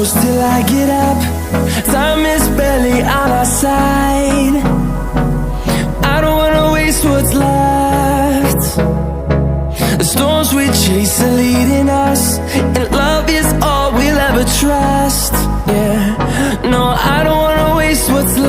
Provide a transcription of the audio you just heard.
close till I get up. Time is barely on our side. I don't wanna waste what's left. The storms we chase are leading us, and love is all we'll ever trust. Yeah, no, I don't wanna waste what's left.